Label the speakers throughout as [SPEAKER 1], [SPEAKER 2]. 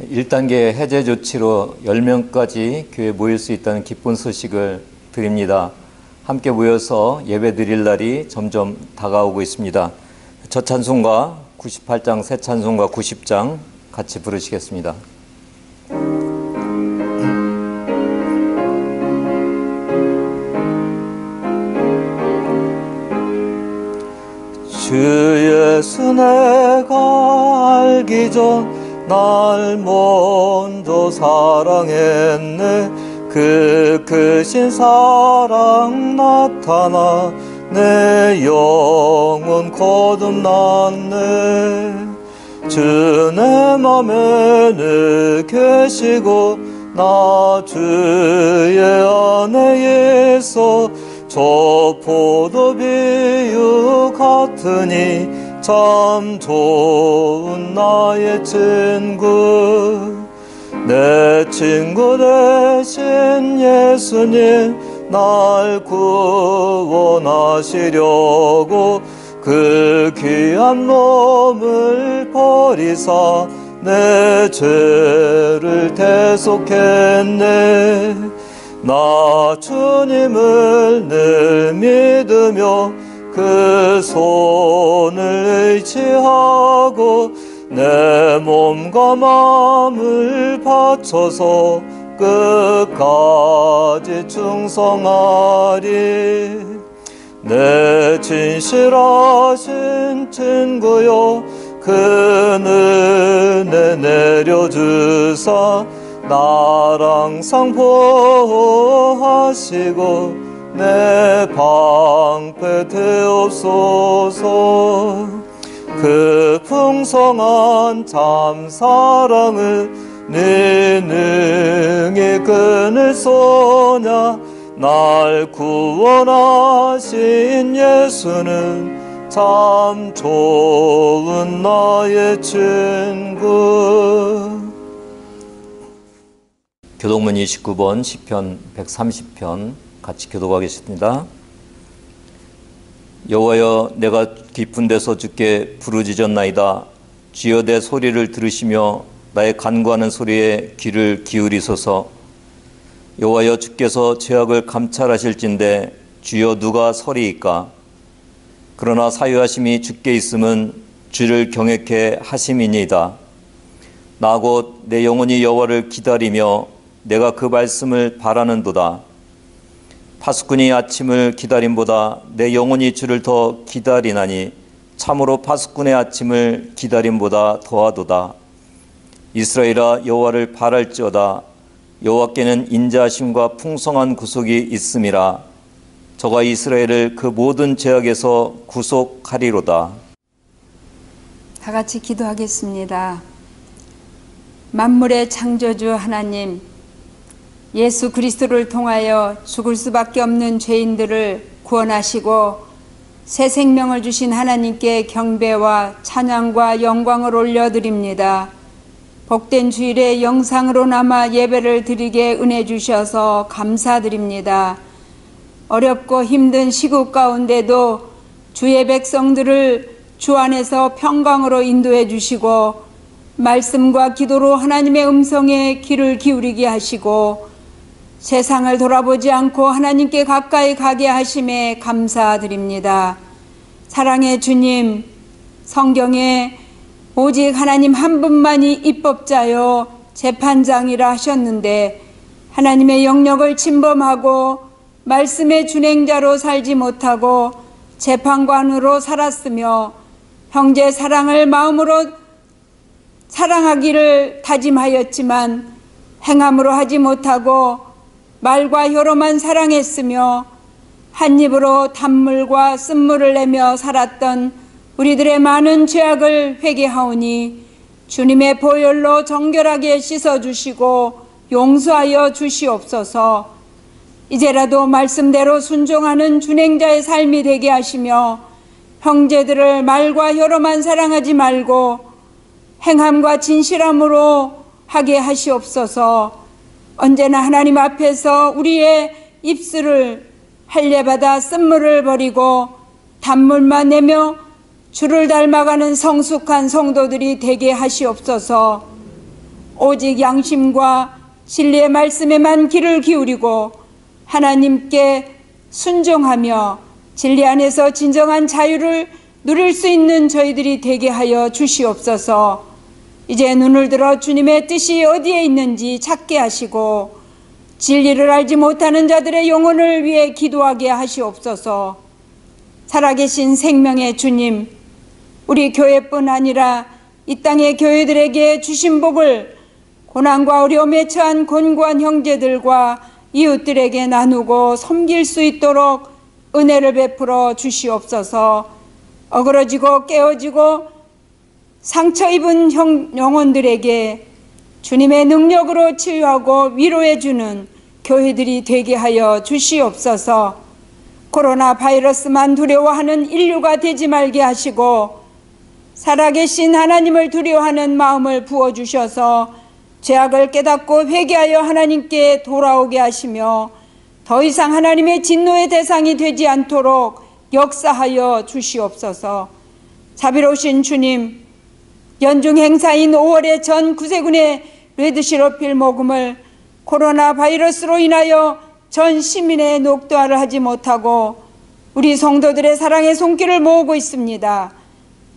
[SPEAKER 1] 1단계 해제 조치로 10명까지 교회에 모일 수 있다는 기쁜 소식을 드립니다. 함께 모여서 예배 드릴 날이 점점 다가오고 있습니다. 첫 찬송가 98장, 새 찬송가 90장 같이 부르시겠습니다. 주 예수 내가 알기 전 날 먼저 사랑했네. 그 크신 사랑 나타나 내 영혼 거듭났네. 주 내 맘에 늘 계시고 나 주의 안에 있어 저 포도비유 같으니 참 좋은 나의 친구. 내 친구 대신 예수님 날 구원하시려고 그 귀한 몸을 버리사 내 죄를 대속했네. 나 주님을 늘 믿으며 그 손을 의지하고 내 몸과 마음을 바쳐서 끝까지 충성하리. 내 진실하신 친구여 그 은혜 내려주사 날 항상 보호하시고 내 방패 되옵소서. 그 풍성한 참 사랑을 네 능히 끊을 소냐. 날 구원하신 예수는 참 좋은 나의 친구. 교독문 29번 시편 130편 같이 교독하겠습니다. 여호와여, 내가 깊은 데서 주께 부르짖었나이다. 주여, 내 소리를 들으시며 나의 간구하는 소리에 귀를 기울이소서. 여호와여, 주께서 죄악을 감찰하실진대 주여 누가 서리이까. 그러나 사유하심이 주께 있음은 주를 경외케 하심이니이다. 나 곧 내 영혼이 여호와를 기다리며 내가 그 말씀을 바라는도다. 파수꾼이 아침을 기다림보다 내 영혼이 주를 더 기다리나니 참으로 파수꾼의 아침을 기다림보다 더하도다. 이스라엘아, 여호와를 바랄지어다. 여호와께는 인자하심과 풍성한 구속이 있음이라. 저가 이스라엘을 그 모든 죄악에서 구속하리로다.
[SPEAKER 2] 다 같이 기도하겠습니다. 만물의 창조주 하나님, 예수 그리스도를 통하여 죽을 수밖에 없는 죄인들을 구원하시고 새 생명을 주신 하나님께 경배와 찬양과 영광을 올려드립니다. 복된 주일에 영상으로나마 예배를 드리게 은혜 주셔서 감사드립니다. 어렵고 힘든 시국 가운데도 주의 백성들을 주 안에서 평강으로 인도해 주시고 말씀과 기도로 하나님의 음성에 귀를 기울이게 하시고 세상을 돌아보지 않고 하나님께 가까이 가게 하심에 감사드립니다. 사랑의 주님, 성경에 오직 하나님 한 분만이 입법자요 재판장이라 하셨는데 하나님의 영역을 침범하고 말씀의 준행자로 살지 못하고 재판관으로 살았으며 형제 사랑을 마음으로 사랑하기를 다짐하였지만 행함으로 하지 못하고 말과 혀로만 사랑했으며 한 입으로 단물과 쓴물을 내며 살았던 우리들의 많은 죄악을 회개하오니 주님의 보혈로 정결하게 씻어주시고 용서하여 주시옵소서. 이제라도 말씀대로 순종하는 준행자의 삶이 되게 하시며 형제들을 말과 혀로만 사랑하지 말고 행함과 진실함으로 하게 하시옵소서. 언제나 하나님 앞에서 우리의 입술을 할례받아 쓴물을 버리고 단물만 내며 주를 닮아가는 성숙한 성도들이 되게 하시옵소서. 오직 양심과 진리의 말씀에만 귀를 기울이고 하나님께 순종하며 진리 안에서 진정한 자유를 누릴 수 있는 저희들이 되게 하여 주시옵소서. 이제 눈을 들어 주님의 뜻이 어디에 있는지 찾게 하시고 진리를 알지 못하는 자들의 영혼을 위해 기도하게 하시옵소서. 살아계신 생명의 주님, 우리 교회뿐 아니라 이 땅의 교회들에게 주신 복을 고난과 어려움에 처한 곤고한 형제들과 이웃들에게 나누고 섬길 수 있도록 은혜를 베풀어 주시옵소서. 어그러지고 깨어지고 상처 입은 영혼들에게 주님의 능력으로 치유하고 위로해 주는 교회들이 되게 하여 주시옵소서. 코로나 바이러스만 두려워하는 인류가 되지 말게 하시고 살아계신 하나님을 두려워하는 마음을 부어주셔서 죄악을 깨닫고 회개하여 하나님께 돌아오게 하시며 더 이상 하나님의 진노의 대상이 되지 않도록 역사하여 주시옵소서. 자비로우신 주님, 연중 행사인 5월의 전 구세군의 레드시럽필 모금을 코로나 바이러스로 인하여 전 시민의 녹두화를 하지 못하고 우리 성도들의 사랑의 손길을 모으고 있습니다.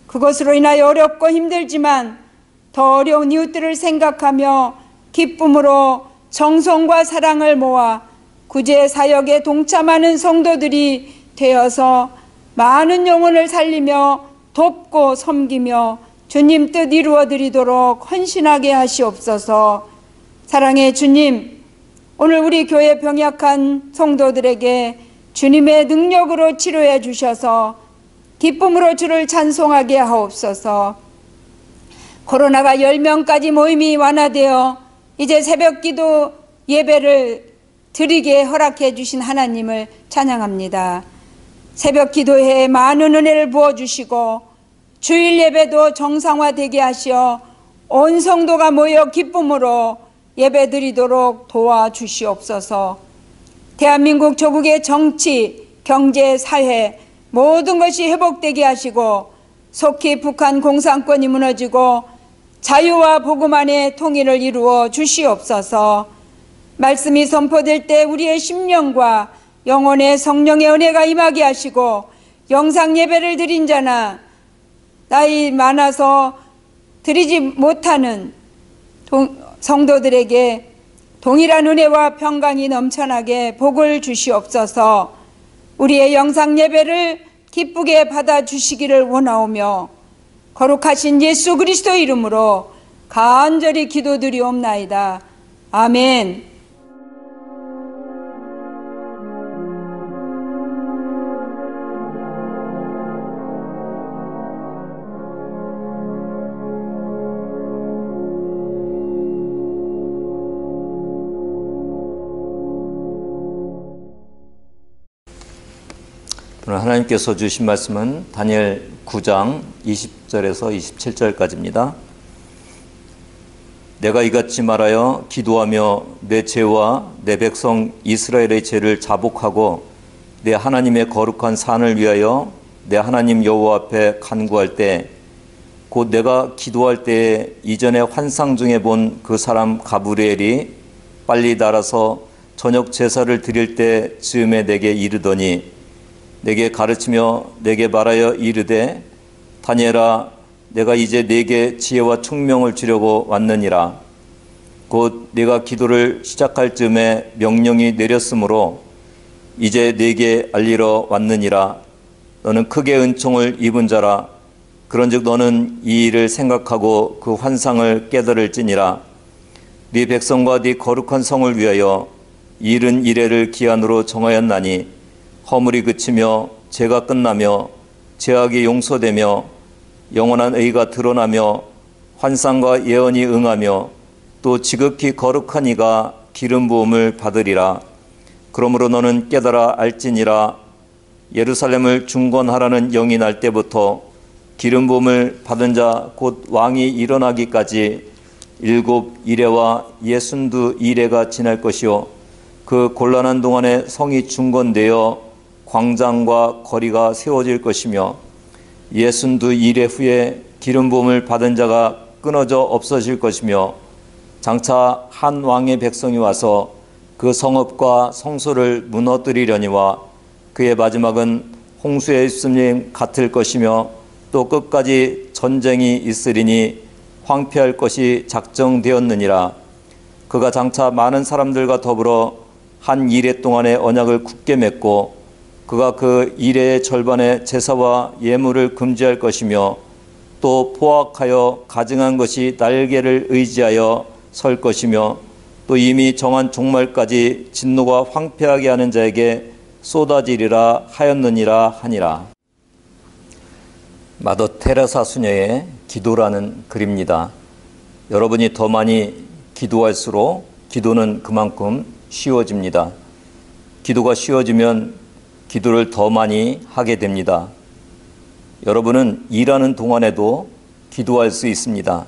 [SPEAKER 2] 그것으로 인하여 어렵고 힘들지만 더 어려운 이웃들을 생각하며 기쁨으로 정성과 사랑을 모아 구제 사역에 동참하는 성도들이 되어서 많은 영혼을 살리며 돕고 섬기며 주님 뜻 이루어드리도록 헌신하게 하시옵소서. 사랑의 주님, 오늘 우리 교회 병약한 성도들에게 주님의 능력으로 치료해 주셔서 기쁨으로 주를 찬송하게 하옵소서. 코로나가 10명까지 모임이 완화되어 이제 새벽기도 예배를 드리게 허락해 주신 하나님을 찬양합니다. 새벽기도에 많은 은혜를 부어주시고 주일 예배도 정상화되게 하시어 온 성도가 모여 기쁨으로 예배드리도록 도와주시옵소서. 대한민국 조국의 정치, 경제, 사회 모든 것이 회복되게 하시고 속히 북한 공산권이 무너지고 자유와 복음 안에 통일을 이루어 주시옵소서. 말씀이 선포될 때 우리의 심령과 영혼의 성령의 은혜가 임하게 하시고 영상 예배를 드린 자나 나이 많아서 드리지 못하는 성도들에게 동일한 은혜와 평강이 넘쳐나게 복을 주시옵소서. 우리의 영상 예배를 기쁘게 받아주시기를 원하오며 거룩하신 예수 그리스도 이름으로 간절히 기도드리옵나이다. 아멘.
[SPEAKER 1] 오늘 하나님께서 주신 말씀은 다니엘 9장 20절에서 27절까지입니다. 내가 이같이 말하여 기도하며 내 죄와 내 백성 이스라엘의 죄를 자복하고 내 하나님의 거룩한 산을 위하여 내 하나님 여호와 앞에 간구할 때 곧 내가 기도할 때에 이전에 환상 중에 본 그 사람 가브리엘이 빨리 날아서 저녁 제사를 드릴 때 즈음에 내게 이르더니 내게 가르치며 내게 말하여 이르되 다니엘아 내가 이제 네게 지혜와 총명을 주려고 왔느니라. 곧 네가 기도를 시작할 즈음에 명령이 내렸으므로 이제 네게 알리러 왔느니라. 너는 크게 은총을 입은 자라. 그런즉 너는 이 일을 생각하고 그 환상을 깨달을지니라. 네 백성과 네 거룩한 성을 위하여 이른 이래를 기한으로 정하였나니 허물이 그치며 죄가 끝나며 죄악이 용서되며 영원한 의가 드러나며 환상과 예언이 응하며 또 지극히 거룩한 이가 기름 부음을 받으리라. 그러므로 너는 깨달아 알지니라. 예루살렘을 중건하라는 영이 날 때부터 기름 부음을 받은 자 곧 왕이 일어나기까지 7 이레와 62 이레가 지날 것이요 그 곤란한 동안에 성이 중건되어 광장과 거리가 세워질 것이며 62 이레 후에 기름 부음을 받은 자가 끊어져 없어질 것이며 장차 한 왕의 백성이 와서 그 성읍과 성소를 무너뜨리려니와 그의 마지막은 홍수의 습림 같을 것이며 또 끝까지 전쟁이 있으리니 황폐할 것이 작정되었느니라. 그가 장차 많은 사람들과 더불어 한 이레 동안의 언약을 굳게 맺고 그가 그 이레의 절반의 제사와 예물을 금지할 것이며 또 포악하여 가증한 것이 날개를 의지하여 설 것이며 또 이미 정한 종말까지 진노가 황폐하게 하는 자에게 쏟아지리라 하였느니라 하니라. 마더 테레사 수녀의 기도라는 글입니다. 여러분이 더 많이 기도할수록 기도는 그만큼 쉬워집니다. 기도가 쉬워지면 기도를 더 많이 하게 됩니다. 여러분은 일하는 동안에도 기도할 수 있습니다.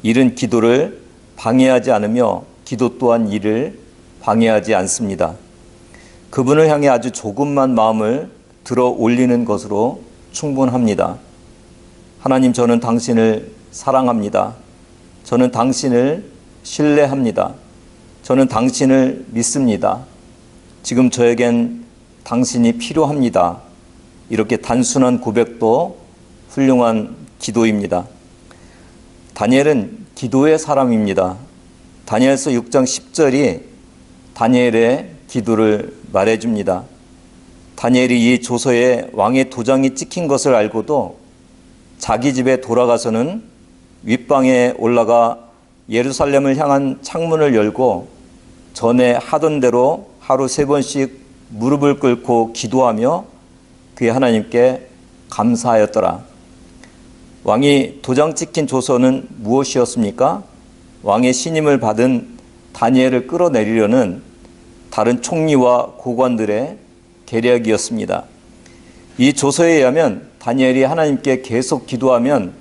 [SPEAKER 1] 일은 기도를 방해하지 않으며 기도 또한 일을 방해하지 않습니다. 그분을 향해 아주 조금만 마음을 들어 올리는 것으로 충분합니다. 하나님, 저는 당신을 사랑합니다. 저는 당신을 신뢰합니다. 저는 당신을 믿습니다. 지금 저에겐 당신이 필요합니다. 이렇게 단순한 고백도 훌륭한 기도입니다. 다니엘은 기도의 사람입니다. 다니엘서 6장 10절이 다니엘의 기도를 말해줍니다. 다니엘이 이 조서에 왕의 도장이 찍힌 것을 알고도 자기 집에 돌아가서는 윗방에 올라가 예루살렘을 향한 창문을 열고 전에 하던 대로 하루 3번씩 무릎을 꿇고 기도하며 그의 하나님께 감사하였더라. 왕이 도장 찍힌 조서는 무엇이었습니까? 왕의 신임을 받은 다니엘을 끌어내리려는 다른 총리와 고관들의 계략이었습니다. 이 조서에 의하면 다니엘이 하나님께 계속 기도하면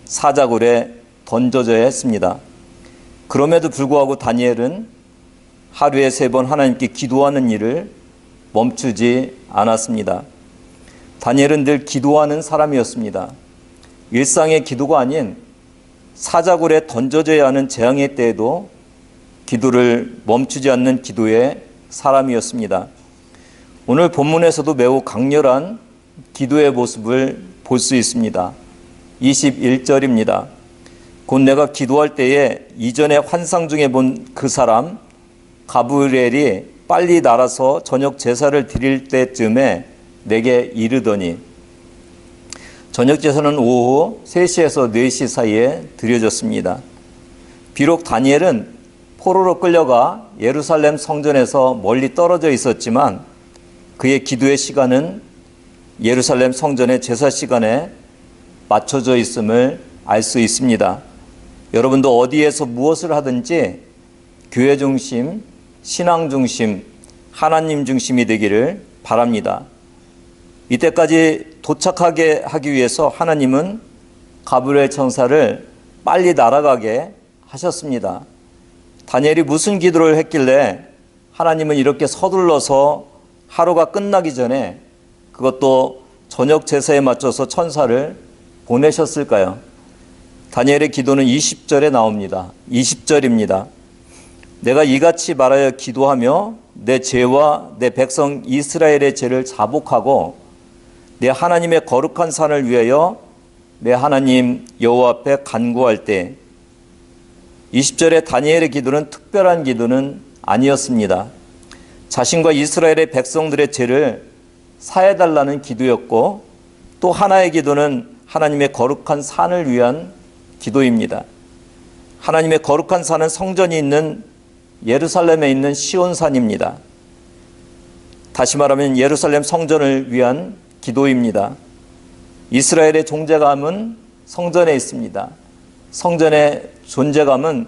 [SPEAKER 1] 사자굴에 던져져야 했습니다. 그럼에도 불구하고 다니엘은 하루에 3번 하나님께 기도하는 일을 멈추지 않았습니다. 다니엘은 늘 기도하는 사람이었습니다. 일상의 기도가 아닌 사자굴에 던져져야 하는 재앙의 때에도 기도를 멈추지 않는 기도의 사람이었습니다. 오늘 본문에서도 매우 강렬한 기도의 모습을 볼 수 있습니다. 21절입니다. 곧 내가 기도할 때에 이전에 환상 중에 본 그 사람 가브리엘이 빨리 날아서 저녁 제사를 드릴 때쯤에 내게 이르더니, 저녁 제사는 오후 3시에서 4시 사이에 드려졌습니다. 비록 다니엘은 포로로 끌려가 예루살렘 성전에서 멀리 떨어져 있었지만 그의 기도의 시간은 예루살렘 성전의 제사 시간에 맞춰져 있음을 알 수 있습니다. 여러분도 어디에서 무엇을 하든지 교회 중심, 신앙 중심, 하나님 중심이 되기를 바랍니다. 이때까지 도착하게 하기 위해서 하나님은 가브리엘 천사를 빨리 날아가게 하셨습니다. 다니엘이 무슨 기도를 했길래 하나님은 이렇게 서둘러서 하루가 끝나기 전에 그것도 저녁 제사에 맞춰서 천사를 보내셨을까요? 다니엘의 기도는 20절에 나옵니다. 20절입니다. 내가 이같이 말하여 기도하며 내 죄와 내 백성 이스라엘의 죄를 자복하고 내 하나님의 거룩한 산을 위하여 내 하나님 여호와 앞에 간구할 때, 20절의 다니엘의 기도는 특별한 기도는 아니었습니다. 자신과 이스라엘의 백성들의 죄를 사해달라는 기도였고, 또 하나의 기도는 하나님의 거룩한 산을 위한 기도입니다. 하나님의 거룩한 산은 성전이 있는 예루살렘에 있는 시온산입니다. 다시 말하면 예루살렘 성전을 위한 기도입니다. 이스라엘의 존재감은 성전에 있습니다. 성전의 존재감은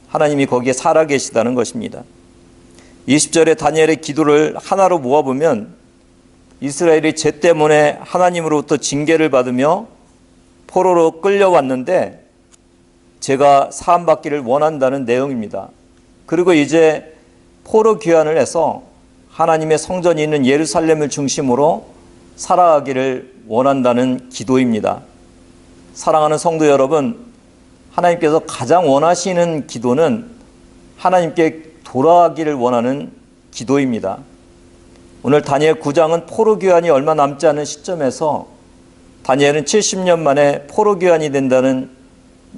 [SPEAKER 1] 하나님이 거기에 살아계시다는 것입니다. 20절에 다니엘의 기도를 하나로 모아보면 이스라엘이 죄 때문에 하나님으로부터 징계를 받으며 포로로 끌려왔는데 죄가 사함받기를 원한다는 내용입니다. 그리고 이제 포로 귀환을 해서 하나님의 성전이 있는 예루살렘을 중심으로 살아가기를 원한다는 기도입니다. 사랑하는 성도 여러분, 하나님께서 가장 원하시는 기도는 하나님께 돌아가기를 원하는 기도입니다. 오늘 다니엘 9장은 포로기환이 얼마 남지 않은 시점에서 다니엘은 70년 만에 포로기환이 된다는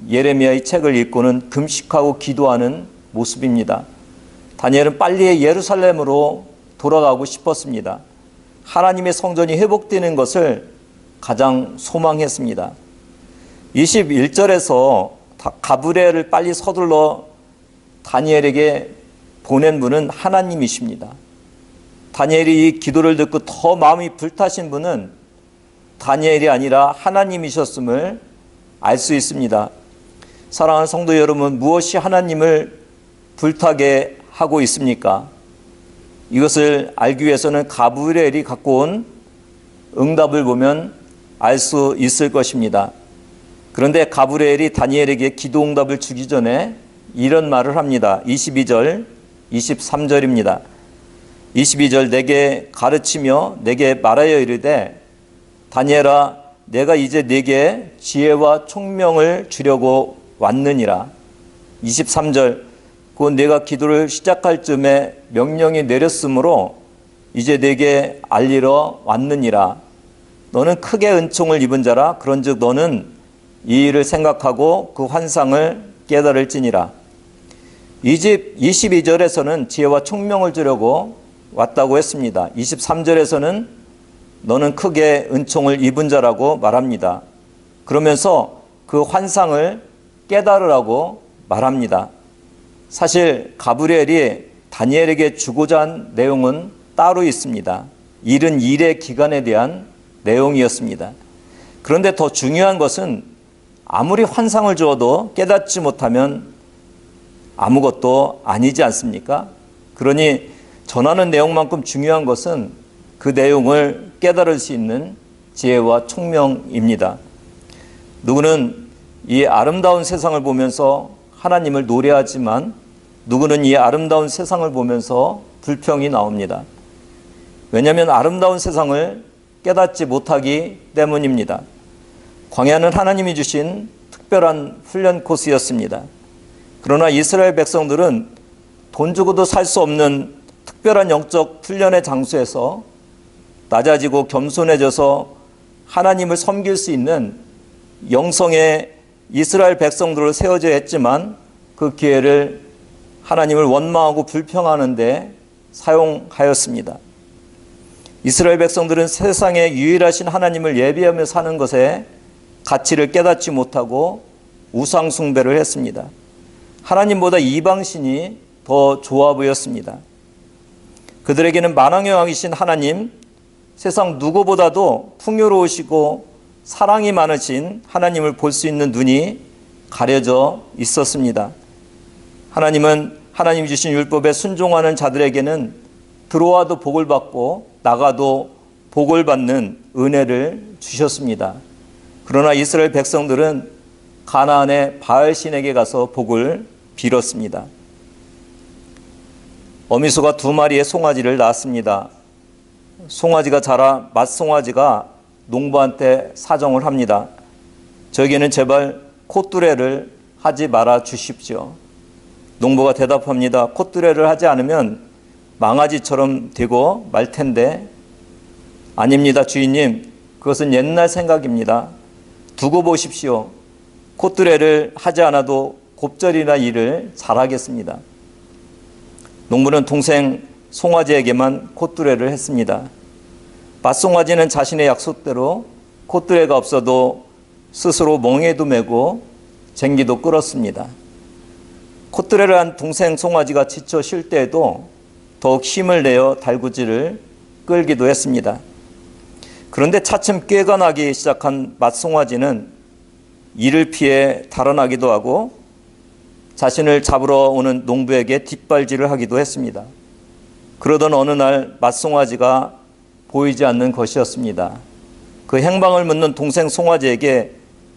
[SPEAKER 1] 예레미야의 책을 읽고는 금식하고 기도하는 모습입니다. 다니엘은 빨리 예루살렘으로 돌아가고 싶었습니다. 하나님의 성전이 회복되는 것을 가장 소망했습니다. 21절에서 가브리엘을 빨리 서둘러 다니엘에게 보낸 분은 하나님이십니다. 다니엘이 이 기도를 듣고 더 마음이 불타신 분은 다니엘이 아니라 하나님이셨음을 알 수 있습니다. 사랑하는 성도 여러분, 무엇이 하나님을 불타게 하고 있습니까? 이것을 알기 위해서는 가브리엘이 갖고 온 응답을 보면 알 수 있을 것입니다. 그런데 가브리엘이 다니엘에게 기도 응답을 주기 전에 이런 말을 합니다. 22절, 23절입니다. 22절, 내게 가르치며 내게 말하여 이르되 다니엘아, 내가 이제 네게 지혜와 총명을 주려고 왔느니라. 23절, 곧 내가 기도를 시작할 즈음에 명령이 내렸으므로 이제 네게 알리러 왔느니라. 너는 크게 은총을 입은 자라. 그런즉 너는 이 일을 생각하고 그 환상을 깨달을지니라. 22절에서는 지혜와 총명을 주려고 왔다고 했습니다. 23절에서는 너는 크게 은총을 입은 자라고 말합니다. 그러면서 그 환상을 깨달으라고 말합니다. 사실 가브리엘이 다니엘에게 주고자 한 내용은 따로 있습니다. 일은 일의 기간에 대한 내용이었습니다. 그런데 더 중요한 것은 아무리 환상을 주어도 깨닫지 못하면 아무것도 아니지 않습니까? 그러니 전하는 내용만큼 중요한 것은 그 내용을 깨달을 수 있는 지혜와 총명입니다. 누구는 이 아름다운 세상을 보면서 하나님을 노래하지만 누구는 이 아름다운 세상을 보면서 불평이 나옵니다. 왜냐하면 아름다운 세상을 깨닫지 못하기 때문입니다. 광야는 하나님이 주신 특별한 훈련 코스였습니다. 그러나 이스라엘 백성들은 돈 주고도 살 수 없는 특별한 영적 훈련의 장소에서 낮아지고 겸손해져서 하나님을 섬길 수 있는 영성의 이스라엘 백성들을 세워져야 했지만 그 기회를 하나님을 원망하고 불평하는 데 사용하였습니다. 이스라엘 백성들은 세상에 유일하신 하나님을 예배하며 사는 것에 가치를 깨닫지 못하고 우상 숭배를 했습니다. 하나님보다 이방신이 더 좋아 보였습니다. 그들에게는 만왕의 왕이신 하나님, 세상 누구보다도 풍요로우시고 사랑이 많으신 하나님을 볼 수 있는 눈이 가려져 있었습니다. 하나님은 하나님이 주신 율법에 순종하는 자들에게는 들어와도 복을 받고 나가도 복을 받는 은혜를 주셨습니다. 그러나 이스라엘 백성들은 가나안의 바알신에게 가서 복을 빌었습니다. 어미소가 2마리의 송아지를 낳았습니다. 송아지가 자라 맏송아지가 농부한테 사정을 합니다. 저에게는 제발 콧뚜레를 하지 말아 주십시오. 농부가 대답합니다. 콧뚜레를 하지 않으면 망아지처럼 되고 말 텐데. 아닙니다, 주인님. 그것은 옛날 생각입니다. 두고 보십시오. 콧뚜레를 하지 않아도 곱절이나 일을 잘하겠습니다. 농부는 동생 송아지에게만 콧뚜레를 했습니다. 맏송아지는 자신의 약속대로 콧뚜레가 없어도 스스로 멍에도 메고 쟁기도 끌었습니다. 콧뚜레를 한 동생 송아지가 지쳐 쉴 때에도 더욱 힘을 내어 달구지를 끌기도 했습니다. 그런데 차츰 꾀가 나기 시작한 맏송아지는 이를 피해 달아나기도 하고 자신을 잡으러 오는 농부에게 뒷발질을 하기도 했습니다. 그러던 어느 날 맏송아지가 보이지 않는 것이었습니다. 그 행방을 묻는 동생 송아지에게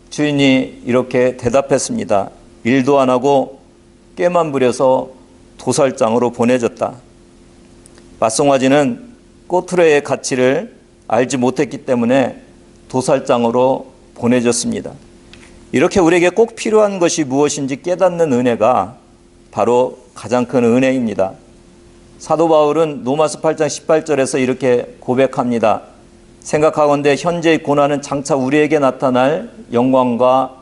[SPEAKER 1] 주인이 이렇게 대답했습니다. 일도 안 하고 꾀만 부려서 도살장으로 보내졌다. 맏송아지는 콧뚜레의 가치를 알지 못했기 때문에 도살장으로 보내졌습니다. 이렇게 우리에게 꼭 필요한 것이 무엇인지 깨닫는 은혜가 바로 가장 큰 은혜입니다. 사도 바울은 로마서 8장 18절에서 이렇게 고백합니다. 생각하건대 현재의 고난은 장차 우리에게 나타날 영광과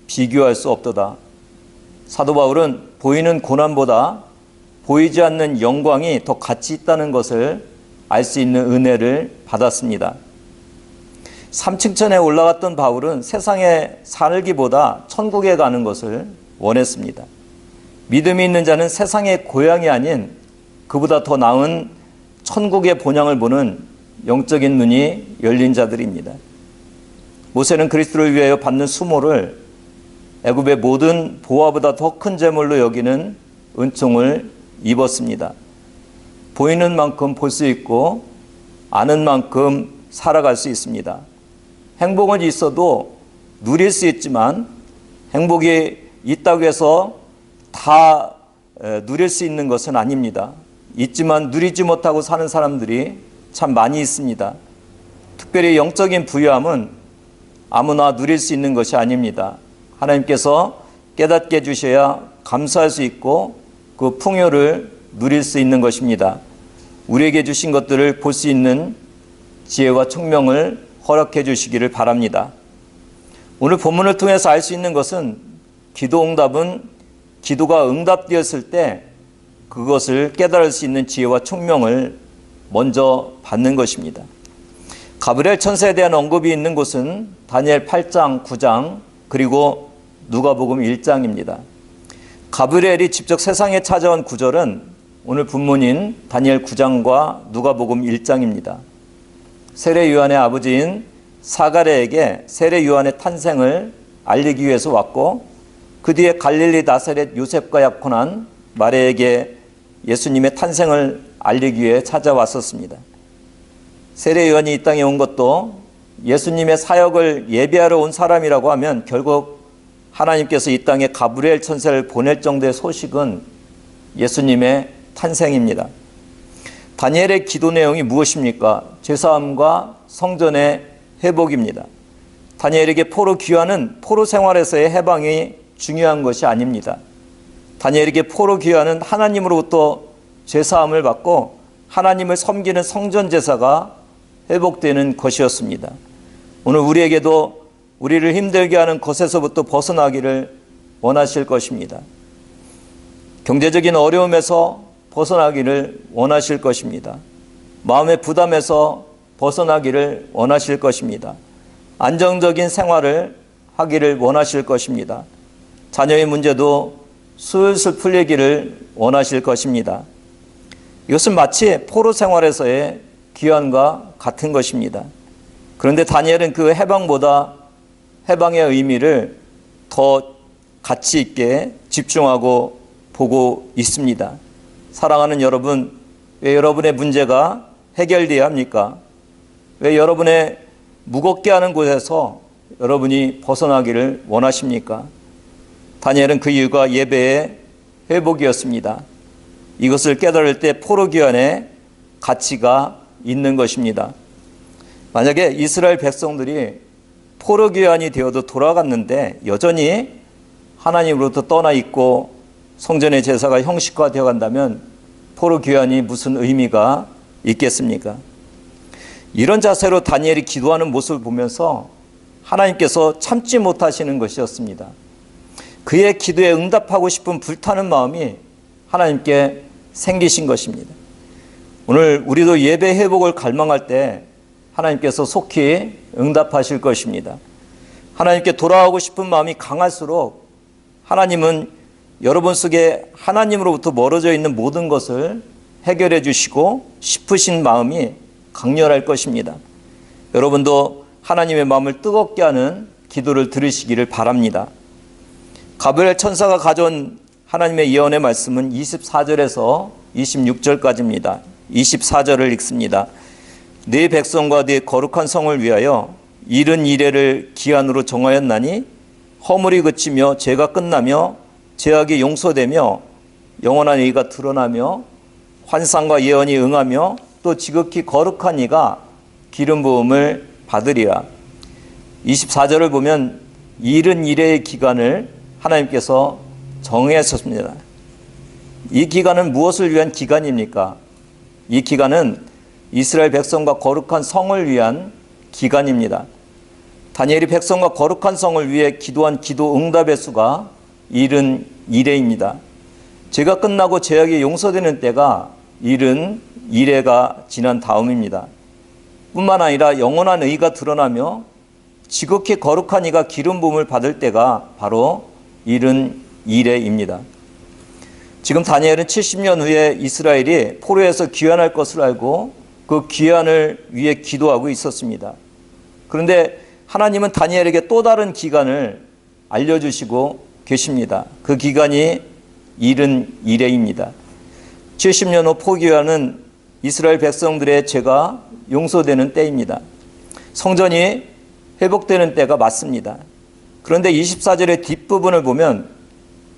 [SPEAKER 1] 비교할 수 없도다. 사도 바울은 보이는 고난보다 보이지 않는 영광이 더 가치 있다는 것을 알 수 있는 은혜를 받았습니다. 3층천에 올라갔던 바울은 세상에 살기보다 천국에 가는 것을 원했습니다. 믿음이 있는 자는 세상의 고향이 아닌 그보다 더 나은 천국의 본향을 보는 영적인 눈이 열린 자들입니다. 모세는 그리스도를 위하여 받는 수모를 애굽의 모든 보화보다 더 큰 재물로 여기는 은총을 입었습니다. 보이는 만큼 볼 수 있고 아는 만큼 살아갈 수 있습니다. 행복은 있어도 누릴 수 있지만 행복이 있다고 해서 다 누릴 수 있는 것은 아닙니다. 있지만 누리지 못하고 사는 사람들이 참 많이 있습니다. 특별히 영적인 부유함은 아무나 누릴 수 있는 것이 아닙니다. 하나님께서 깨닫게 해주셔야 감사할 수 있고 그 풍요를 누릴 수 있는 것입니다. 우리에게 주신 것들을 볼 수 있는 지혜와 총명을 허락해 주시기를 바랍니다. 오늘 본문을 통해서 알 수 있는 것은 기도응답은 기도가 응답되었을 때 그것을 깨달을 수 있는 지혜와 총명을 먼저 받는 것입니다. 가브리엘 천사에 대한 언급이 있는 곳은 다니엘 8장, 9장 그리고 누가복음 1장입니다. 가브리엘이 직접 세상에 찾아온 구절은 오늘 본문인 다니엘 9장과 누가복음 1장입니다. 세례 요한의 아버지인 사가랴에게 세례 요한의 탄생을 알리기 위해서 왔고 그 뒤에 갈릴리 나사렛 요셉과 약혼한 마리아에게 예수님의 탄생을 알리기 위해 찾아왔었습니다. 세례 요한이 이 땅에 온 것도 예수님의 사역을 예비하러 온 사람이라고 하면 결국 하나님께서 이 땅에 가브리엘 천사를 보낼 정도의 소식은 예수님의 탄생입니다. 다니엘의 기도 내용이 무엇입니까? 죄사함과 성전의 회복입니다. 다니엘에게 포로 귀환은 포로 생활에서의 해방이 중요한 것이 아닙니다. 다니엘에게 포로 귀환은 하나님으로부터 죄사함을 받고 하나님을 섬기는 성전 제사가 회복되는 것이었습니다. 오늘 우리에게도 우리를 힘들게 하는 것에서부터 벗어나기를 원하실 것입니다. 경제적인 어려움에서 벗어나기를 원하실 것입니다. 마음의 부담에서 벗어나기를 원하실 것입니다. 안정적인 생활을 하기를 원하실 것입니다. 자녀의 문제도 슬슬 풀리기를 원하실 것입니다. 이것은 마치 포로 생활에서의 귀환과 같은 것입니다. 그런데 다니엘은 그 해방보다 해방의 의미를 더 가치 있게 집중하고 보고 있습니다. 사랑하는 여러분, 왜 여러분의 문제가 해결되어야 합니까? 왜 여러분의 무겁게 하는 곳에서 여러분이 벗어나기를 원하십니까? 다니엘은 그 이유가 예배의 회복이었습니다. 이것을 깨달을 때 포로 귀환의 가치가 있는 것입니다. 만약에 이스라엘 백성들이 포로 귀환이 되어도 돌아갔는데 여전히 하나님으로부터 떠나 있고 성전의 제사가 형식화되어 간다면 포로 귀환이 무슨 의미가 있겠습니까? 이런 자세로 다니엘이 기도하는 모습을 보면서 하나님께서 참지 못하시는 것이었습니다. 그의 기도에 응답하고 싶은 불타는 마음이 하나님께 생기신 것입니다. 오늘 우리도 예배 회복을 갈망할 때 하나님께서 속히 응답하실 것입니다. 하나님께 돌아오고 싶은 마음이 강할수록 하나님은 여러분 속에 하나님으로부터 멀어져 있는 모든 것을 해결해 주시고 싶으신 마음이 강렬할 것입니다. 여러분도 하나님의 마음을 뜨겁게 하는 기도를 들으시기를 바랍니다. 가브리엘 천사가 가져온 하나님의 예언의 말씀은 24절에서 26절까지입니다. 24절을 읽습니다. 네 백성과 네 거룩한 성을 위하여 70이레를 기한으로 정하였나니 허물이 그치며 죄가 끝나며 죄악이 용서되며 영원한 의가 드러나며 환상과 예언이 응하며 또 지극히 거룩한 이가 기름 부음을 받으리라. 24절을 보면 70일의 기간을 하나님께서 정하셨습니다. 이 기간은 무엇을 위한 기간입니까? 이 기간은 이스라엘 백성과 거룩한 성을 위한 기간입니다. 다니엘이 백성과 거룩한 성을 위해 기도한 기도 응답의 수가 70일회입니다. 죄가 끝나고 죄악이 용서되는 때가 70일회가 지난 다음입니다. 뿐만 아니라 영원한 의가 드러나며 지극히 거룩한 이가 기름 부음을 받을 때가 바로 70일회입니다. 지금 다니엘은 70년 후에 이스라엘이 포로에서 귀환할 것을 알고 그 귀환을 위해 기도하고 있었습니다. 그런데 하나님은 다니엘에게 또 다른 기간을 알려주시고 계십니다. 그 기간이 70일회입니다. 70년 후 포기하는 이스라엘 백성들의 죄가 용서되는 때입니다. 성전이 회복되는 때가 맞습니다. 그런데 24절의 뒷부분을 보면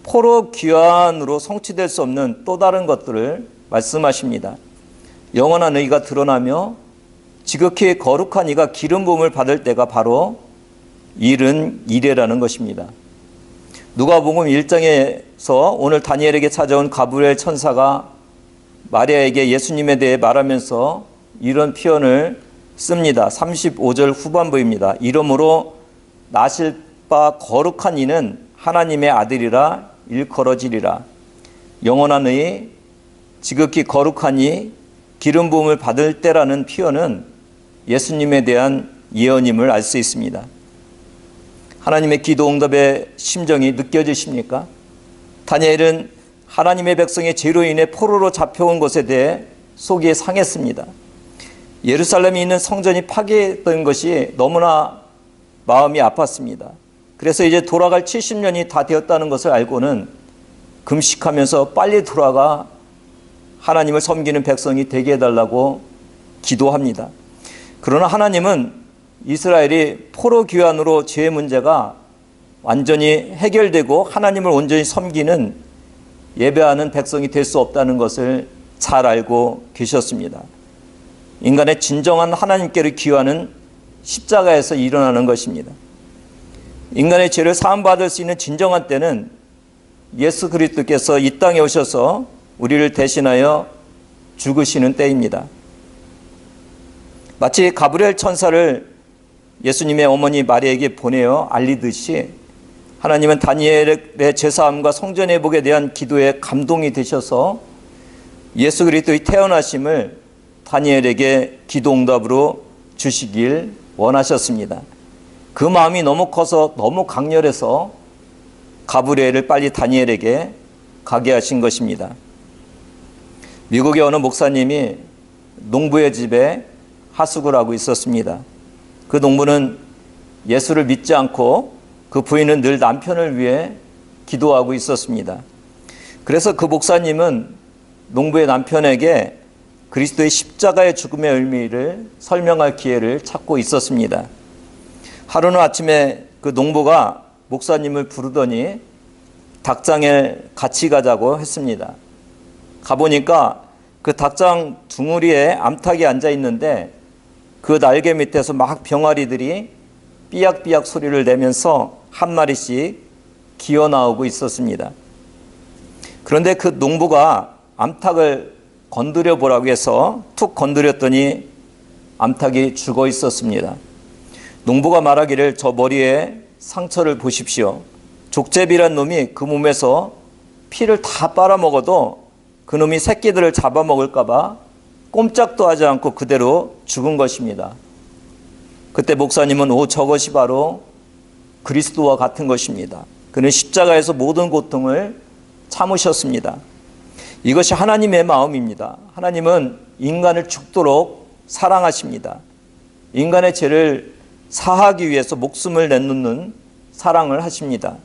[SPEAKER 1] 포로 귀환으로 성취될 수 없는 또 다른 것들을 말씀하십니다. 영원한 의가 드러나며 지극히 거룩한 이가 기름 부음을 받을 때가 바로 70일회라는 것입니다. 누가복음 1장에서 오늘 다니엘에게 찾아온 가브리엘 천사가 마리아에게 예수님에 대해 말하면서 이런 표현을 씁니다. 35절 후반부입니다. 이러므로 나실 바 거룩한 이는 하나님의 아들이라 일컬어지리라. 영원한 의, 지극히 거룩한 이, 기름 부음을 받을 때라는 표현은 예수님에 대한 예언임을 알 수 있습니다. 하나님의 기도 응답의 심정이 느껴지십니까? 다니엘은 하나님의 백성의 죄로 인해 포로로 잡혀온 것에 대해 속이 상했습니다. 예루살렘에 있는 성전이 파괴된 것이 너무나 마음이 아팠습니다. 그래서 이제 돌아갈 70년이 다 되었다는 것을 알고는 금식하면서 빨리 돌아가 하나님을 섬기는 백성이 되게 해달라고 기도합니다. 그러나 하나님은 이스라엘이 포로 귀환으로 죄의 문제가 완전히 해결되고 하나님을 온전히 섬기는 예배하는 백성이 될 수 없다는 것을 잘 알고 계셨습니다. 인간의 진정한 하나님께를 귀환은 십자가에서 일어나는 것입니다. 인간의 죄를 사함받을 수 있는 진정한 때는 예수 그리스도께서 이 땅에 오셔서 우리를 대신하여 죽으시는 때입니다. 마치 가브리엘 천사를 예수님의 어머니 마리아에게 보내어 알리듯이 하나님은 다니엘의 죄사함과 성전 회복에 대한 기도에 감동이 되셔서 예수 그리스도의 태어나심을 다니엘에게 기도 응답으로 주시길 원하셨습니다. 그 마음이 너무 커서 너무 강렬해서 가브리엘을 빨리 다니엘에게 가게 하신 것입니다. 미국의 어느 목사님이 농부의 집에 하숙을 하고 있었습니다. 그 농부는 예수를 믿지 않고 그 부인은 늘 남편을 위해 기도하고 있었습니다. 그래서 그 목사님은 농부의 남편에게 그리스도의 십자가의 죽음의 의미를 설명할 기회를 찾고 있었습니다. 하루는 아침에 그 농부가 목사님을 부르더니 닭장에 같이 가자고 했습니다. 가보니까 그 닭장 둥우리에 암탉이 앉아 있는데 그 날개 밑에서 막 병아리들이 삐약삐약 소리를 내면서 한 마리씩 기어 나오고 있었습니다. 그런데 그 농부가 암탉을 건드려 보라고 해서 툭 건드렸더니 암탉이 죽어 있었습니다. 농부가 말하기를 저 머리에 상처를 보십시오. 족제비란 놈이 그 몸에서 피를 다 빨아먹어도 그 놈이 새끼들을 잡아먹을까 봐 꼼짝도 하지 않고 그대로 죽은 것입니다. 그때 목사님은 저것이 바로 그리스도와 같은 것입니다. 그는 십자가에서 모든 고통을 참으셨습니다. 이것이 하나님의 마음입니다. 하나님은 인간을 죽도록 사랑하십니다. 인간의 죄를 사하기 위해서 목숨을 내놓는 사랑을 하십니다.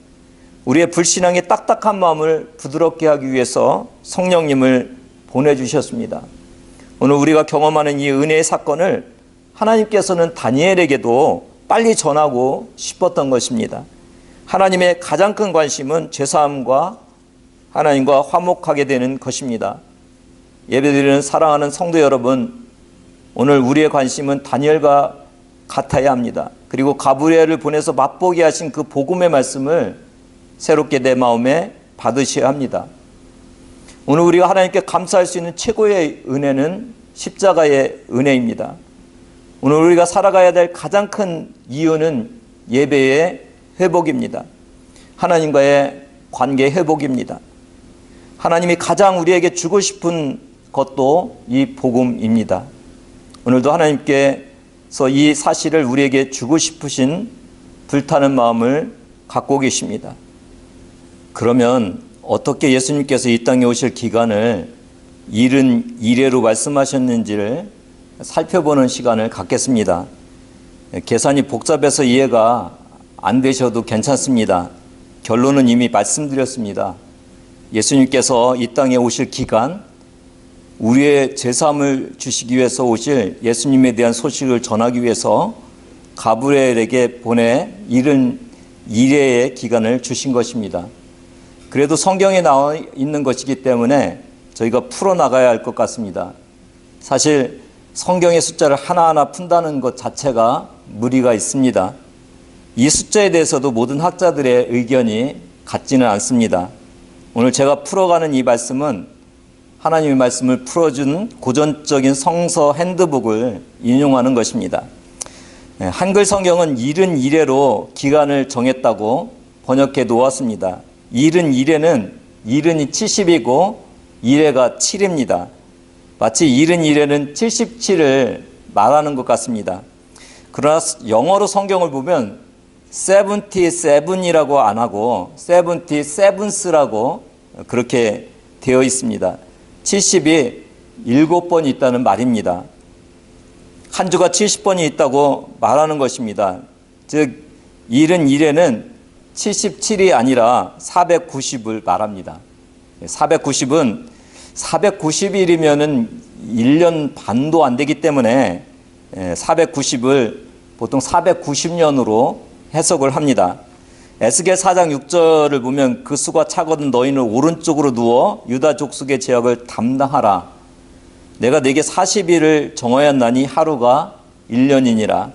[SPEAKER 1] 우리의 불신앙의 딱딱한 마음을 부드럽게 하기 위해서 성령님을 보내주셨습니다. 오늘 우리가 경험하는 이 은혜의 사건을 하나님께서는 다니엘에게도 빨리 전하고 싶었던 것입니다. 하나님의 가장 큰 관심은 죄사함과 하나님과 화목하게 되는 것입니다. 예배드리는 사랑하는 성도 여러분, 오늘 우리의 관심은 다니엘과 같아야 합니다. 그리고 가브리엘을 보내서 맛보게 하신 그 복음의 말씀을 새롭게 내 마음에 받으셔야 합니다. 오늘 우리가 하나님께 감사할 수 있는 최고의 은혜는 십자가의 은혜입니다. 오늘 우리가 살아가야 될 가장 큰 이유는 예배의 회복입니다. 하나님과의 관계 회복입니다. 하나님이 가장 우리에게 주고 싶은 것도 이 복음입니다. 오늘도 하나님께서 이 사실을 우리에게 주고 싶으신 불타는 마음을 갖고 계십니다. 그러면 어떻게 예수님께서 이 땅에 오실 기간을 71회로 말씀하셨는지를 살펴보는 시간을 갖겠습니다. 계산이 복잡해서 이해가 안 되셔도 괜찮습니다. 결론은 이미 말씀드렸습니다. 예수님께서 이 땅에 오실 기간, 우리의 제사함을 주시기 위해서 오실 예수님에 대한 소식을 전하기 위해서 가브리엘에게 보내 71회의 기간을 주신 것입니다. 그래도 성경에 나와 있는 것이기 때문에 저희가 풀어나가야 할 것 같습니다. 사실 성경의 숫자를 하나하나 푼다는 것 자체가 무리가 있습니다. 이 숫자에 대해서도 모든 학자들의 의견이 같지는 않습니다. 오늘 제가 풀어가는 이 말씀은 하나님의 말씀을 풀어준 고전적인 성서 핸드북을 인용하는 것입니다. 한글 성경은 71회로 기간을 정했다고 번역해 놓았습니다. 71회는 70이 70이고 1회가 7입니다. 마치 71회는 77을 말하는 것 같습니다. 그러나 영어로 성경을 보면 77이라고 안 하고 77s라고 그렇게 되어 있습니다. 70이 7번이 있다는 말입니다. 한 주가 70번이 있다고 말하는 것입니다. 즉 71회는 77이 아니라 490을 말합니다. 490은 490일이면은 1년 반도 안 되기 때문에 490을 보통 490년으로 해석을 합니다. 에스겔 4장 6절을 보면 그 수가 차거든 너희는 오른쪽으로 누워 유다 족속의 죄악을 담당하라. 내가 네게 40일을 정하였나니 하루가 1년이니라.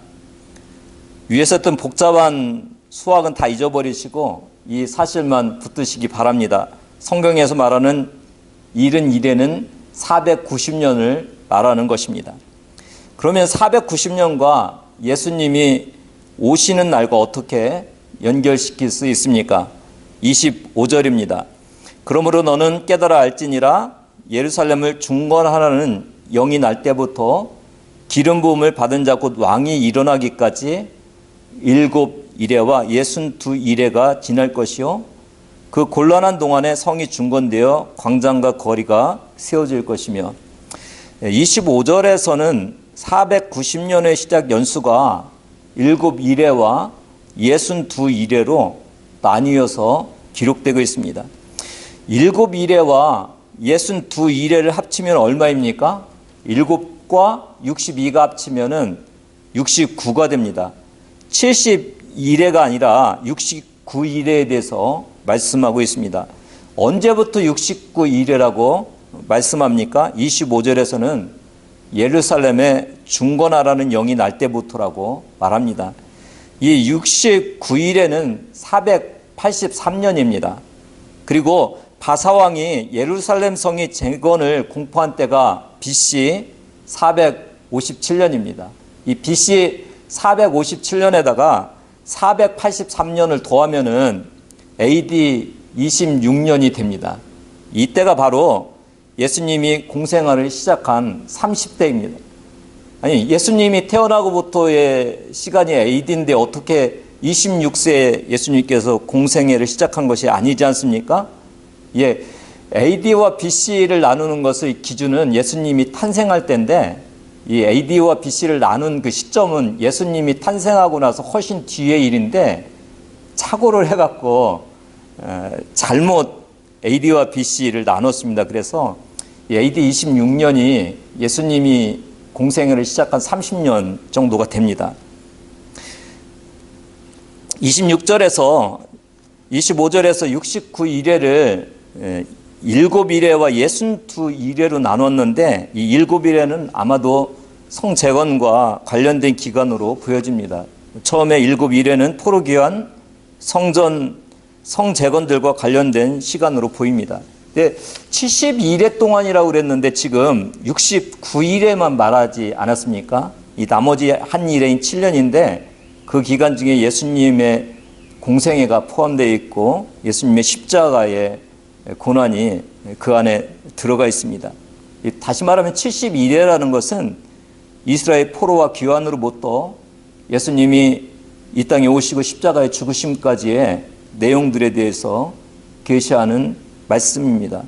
[SPEAKER 1] 위에서 했던 복잡한 수학은 다 잊어버리시고 이 사실만 붙드시기 바랍니다. 성경에서 말하는 71회는 490년을 말하는 것입니다. 그러면 490년과 예수님이 오시는 날과 어떻게 연결시킬 수 있습니까? 25절입니다. 그러므로 너는 깨달아 알지니라 예루살렘을 중건하라는 영이 날 때부터 기름 부음을 받은 자 곧 왕이 일어나기까지 7일에와 62일에가 지날 것이요 그 곤란한 동안에 성이 중건되어 광장과 거리가 세워질 것이며 25절에서는 490년의 시작 연수가 7일에와 62일에로 나뉘어서 기록되고 있습니다. 7일에와 62일에를 합치면 얼마입니까? 7과 62가 합치면 69가 됩니다. 71회가 아니라 69일에 대해서 말씀하고 있습니다. 언제부터 69일이라고 말씀합니까? 25절에서는 예루살렘에 중건하라는 영이 날 때부터라고 말합니다. 이 69일에는 483년입니다. 그리고 바사왕이 예루살렘 성의 재건을 공포한 때가 BC 457년입니다. 이 BC 457년에다가 483년을 더하면은 AD 26년이 됩니다. 이때가 바로 예수님이 공생활을 시작한 30대입니다. 아니, 예수님이 태어나고부터의 시간이 AD인데 어떻게 26세에 예수님께서 공생애를 시작한 것이 아니지 않습니까? 예, AD와 BC를 나누는 것의 기준은 예수님이 탄생할 때인데 이 AD와 BC를 나눈 그 시점은 예수님이 탄생하고 나서 훨씬 뒤의 일인데 착오를 해갖고 잘못 AD와 BC를 나눴습니다. 그래서 AD 26년이 예수님이 공생애를 시작한 30년 정도가 됩니다. 26절에서 25절에서 69일회를 7일회와 62일회로 나눴는데 이 7일회는 아마도 성재건과 관련된 기간으로 보여집니다. 처음에 7일에는 포로 귀환, 성전, 성재건들과 관련된 시간으로 보입니다. 근데 72일 동안이라고 그랬는데 지금 69일에만 말하지 않았습니까? 이 나머지 한 일회인 7년인데 그 기간 중에 예수님의 공생애가 포함되어 있고 예수님의 십자가의 고난이 그 안에 들어가 있습니다. 다시 말하면 72일이라는 것은 이스라엘 포로와 귀환으로부터 예수님이 이 땅에 오시고 십자가에 죽으심까지의 내용들에 대해서 계시하는 말씀입니다.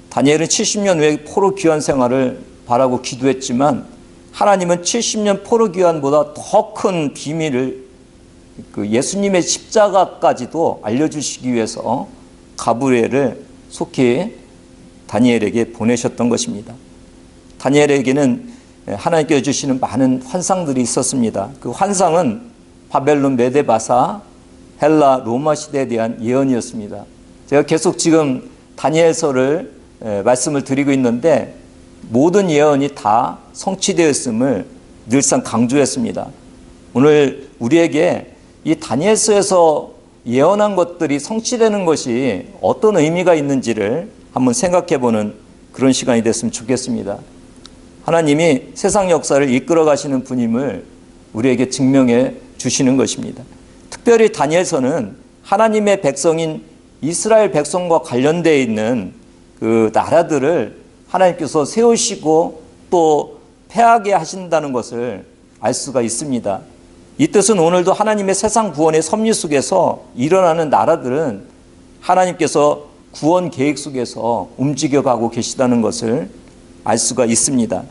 [SPEAKER 1] 다니엘은 70년 후에 포로 귀환 생활을 바라고 기도했지만 하나님은 70년 포로 귀환보다 더 큰 비밀을 그 예수님의 십자가까지도 알려주시기 위해서 가브리엘을 속히 다니엘에게 보내셨던 것입니다. 다니엘에게는 하나님께서 주시는 많은 환상들이 있었습니다. 그 환상은 바벨론, 메데바사, 헬라, 로마 시대에 대한 예언이었습니다. 제가 계속 지금 다니엘서를 말씀을 드리고 있는데 모든 예언이 다 성취되었음을 늘상 강조했습니다. 오늘 우리에게 이 다니엘서에서 예언한 것들이 성취되는 것이 어떤 의미가 있는지를 한번 생각해보는 그런 시간이 됐으면 좋겠습니다. 하나님이 세상 역사를 이끌어 가시는 분임을 우리에게 증명해 주시는 것입니다. 특별히 다니엘서는 하나님의 백성인 이스라엘 백성과 관련되어 있는 그 나라들을 하나님께서 세우시고 또 패하게 하신다는 것을 알 수가 있습니다. 이 뜻은 오늘도 하나님의 세상 구원의 섭리 속에서 일어나는 나라들은 하나님께서 구원 계획 속에서 움직여가고 계시다는 것을 알 수가 있습니다.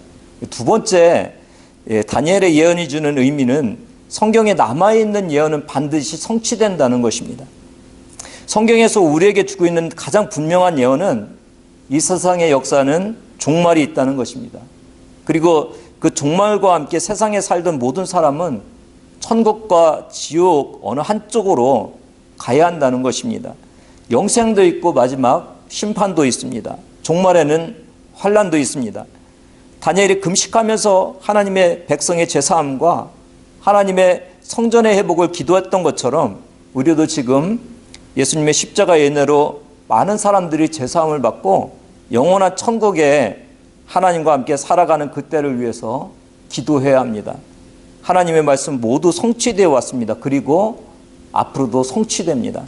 [SPEAKER 1] 두 번째, 다니엘의 예언이 주는 의미는 성경에 남아있는 예언은 반드시 성취된다는 것입니다. 성경에서 우리에게 주고 있는 가장 분명한 예언은 이 세상의 역사는 종말이 있다는 것입니다. 그리고 그 종말과 함께 세상에 살던 모든 사람은 천국과 지옥 어느 한쪽으로 가야 한다는 것입니다. 영생도 있고 마지막 심판도 있습니다. 종말에는 환난도 있습니다. 다니엘이 금식하면서 하나님의 백성의 제사함과 하나님의 성전의 회복을 기도했던 것처럼 우리도 지금 예수님의 십자가의 은혜로 많은 사람들이 제사함을 받고 영원한 천국에 하나님과 함께 살아가는 그때를 위해서 기도해야 합니다. 하나님의 말씀 모두 성취되어 왔습니다. 그리고 앞으로도 성취됩니다.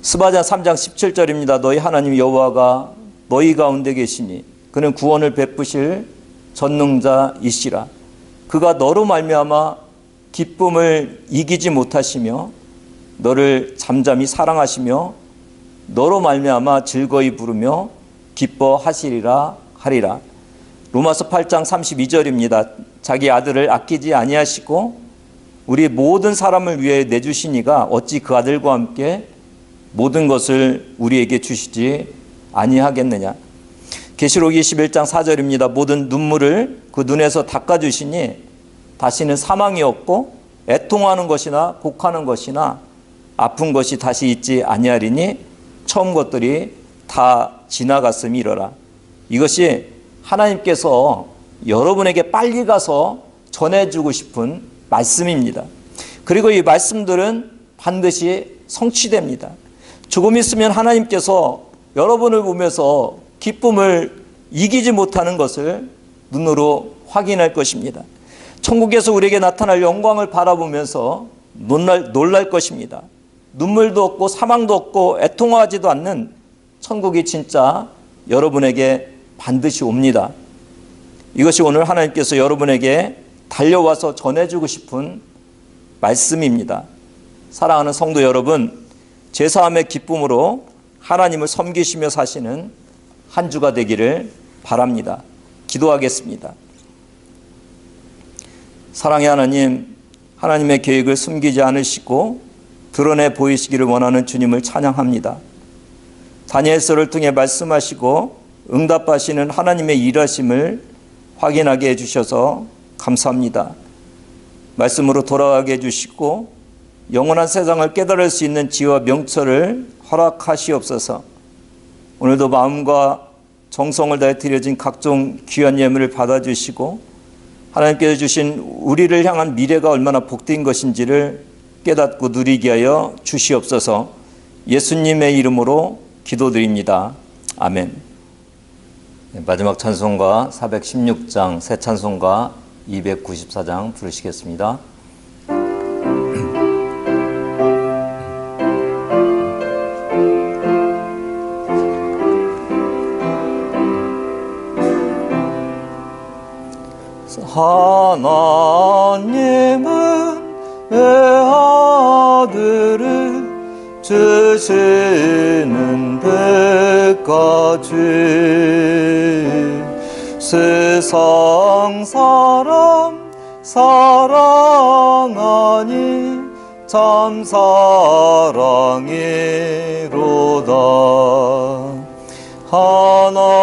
[SPEAKER 1] 스바냐 3장 17절입니다. 너희 하나님 여호와가 너희 가운데 계시니 그는 구원을 베푸실 전능자이시라. 그가 너로 말미암아 기쁨을 이기지 못하시며 너를 잠잠히 사랑하시며 너로 말미암아 즐거이 부르며 기뻐하시리라 하리라. 로마서 8장 32절입니다. 자기 아들을 아끼지 아니하시고 우리 모든 사람을 위해 내주시니가 어찌 그 아들과 함께 모든 것을 우리에게 주시지 아니하겠느냐. 계시록 21장 4절입니다. 모든 눈물을 그 눈에서 닦아주시니 다시는 사망이 없고 애통하는 것이나 곡하는 것이나 아픈 것이 다시 있지 아니하리니 처음 것들이 다 지나갔음이 이러라. 이것이 하나님께서 여러분에게 빨리 가서 전해주고 싶은 말씀입니다. 그리고 이 말씀들은 반드시 성취됩니다. 조금 있으면 하나님께서 여러분을 보면서 기쁨을 이기지 못하는 것을 눈으로 확인할 것입니다. 천국에서 우리에게 나타날 영광을 바라보면서 놀랄 것입니다. 눈물도 없고 사망도 없고 애통하지도 않는 천국이 진짜 여러분에게 반드시 옵니다. 이것이 오늘 하나님께서 여러분에게 달려와서 전해주고 싶은 말씀입니다. 사랑하는 성도 여러분, 제사함의 기쁨으로 하나님을 섬기시며 사시는 한 주가 되기를 바랍니다. 기도하겠습니다. 사랑의 하나님, 하나님의 계획을 숨기지 않으시고 드러내 보이시기를 원하는 주님을 찬양합니다. 다니엘서를 통해 말씀하시고 응답하시는 하나님의 일하심을 확인하게 해주셔서 감사합니다. 말씀으로 돌아가게 해주시고 영원한 세상을 깨달을 수 있는 지혜와 명철을 허락하시옵소서. 오늘도 마음과 정성을 다해 드려진 각종 귀한 예물을 받아주시고 하나님께서 주신 우리를 향한 미래가 얼마나 복된 것인지를 깨닫고 누리게 하여 주시옵소서. 예수님의 이름으로 기도드립니다. 아멘. 마지막 찬송가 416장 새 찬송가 294장 부르시겠습니다. 하나님은 내 아들을 주시는 데까지 세상 사람 사랑하니 참 사랑이로다. 하나님은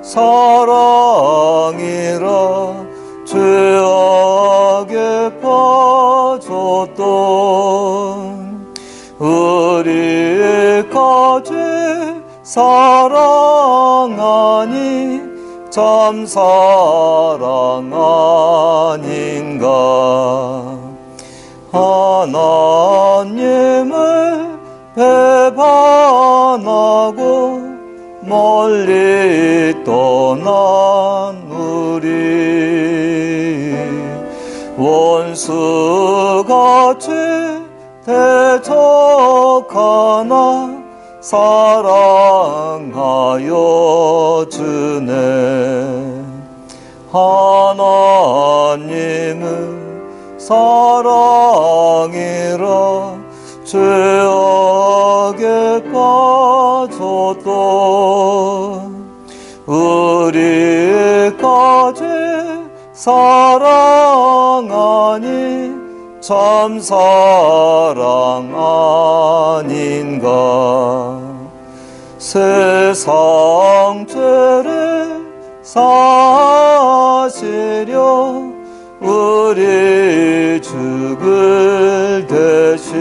[SPEAKER 1] 사랑이라 죄악에 빠졌던 우리까지 사랑하니 참 사랑 아닌가. 하나님을 배반하고 멀리 떠난 우리 원수같이 대적하나 사랑하여 주네. 하나님은 사랑이라 죄악에 빠졌던 우리까지 사랑하니 참 사랑 아닌가. 세상 죄를 사시려 우리 죽을 대신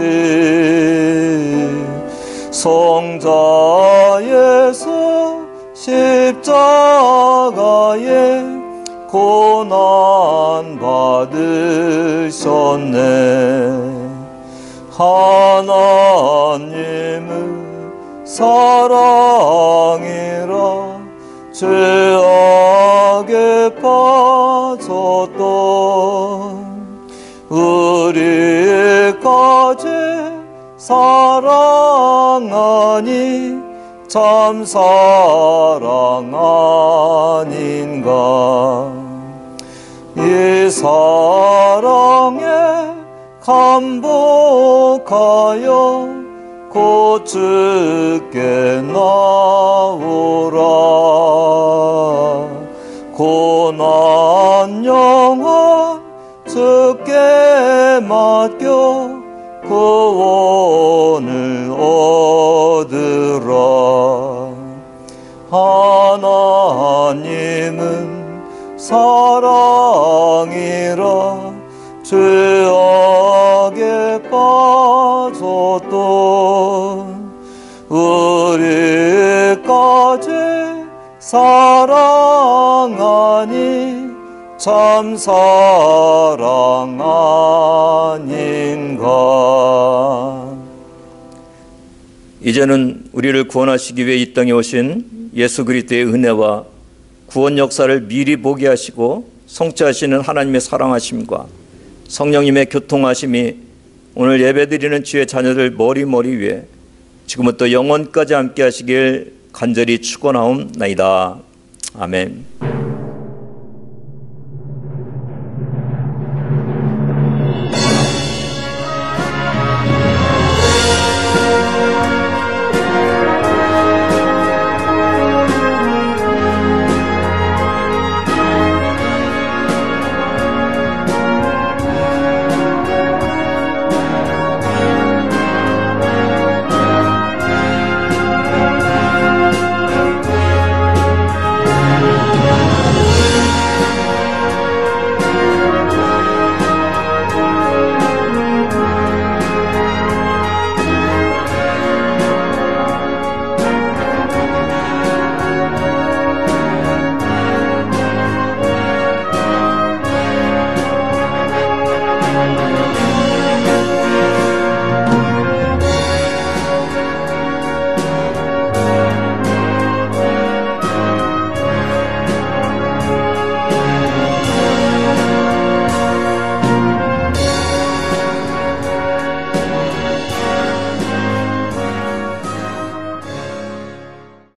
[SPEAKER 1] 성자 예수 십자가에 고난 받으셨네. 하나님은 사랑이라 죄악에 빠졌던 우리까지 사랑하니 참 사랑 아닌가. 이 사랑에 감복하여 곧 주께 나오라. 고난 영혼 주께 맡겨 구원을 얻으라. 하나님은 사랑이라 죄악에 빠졌던 우리까지 사랑하니 참 사랑 아닌가. 이제는 우리를 구원하시기 위해 이 땅에 오신 예수 그리스도의 은혜와 구원 역사를 미리 보게 하시고 성취하시는 하나님의 사랑하심과 성령님의 교통하심이 오늘 예배드리는 주의 자녀들 머리머리 위에 지금부터 영원까지 함께 하시길 간절히 축원하옵나이다. 아멘.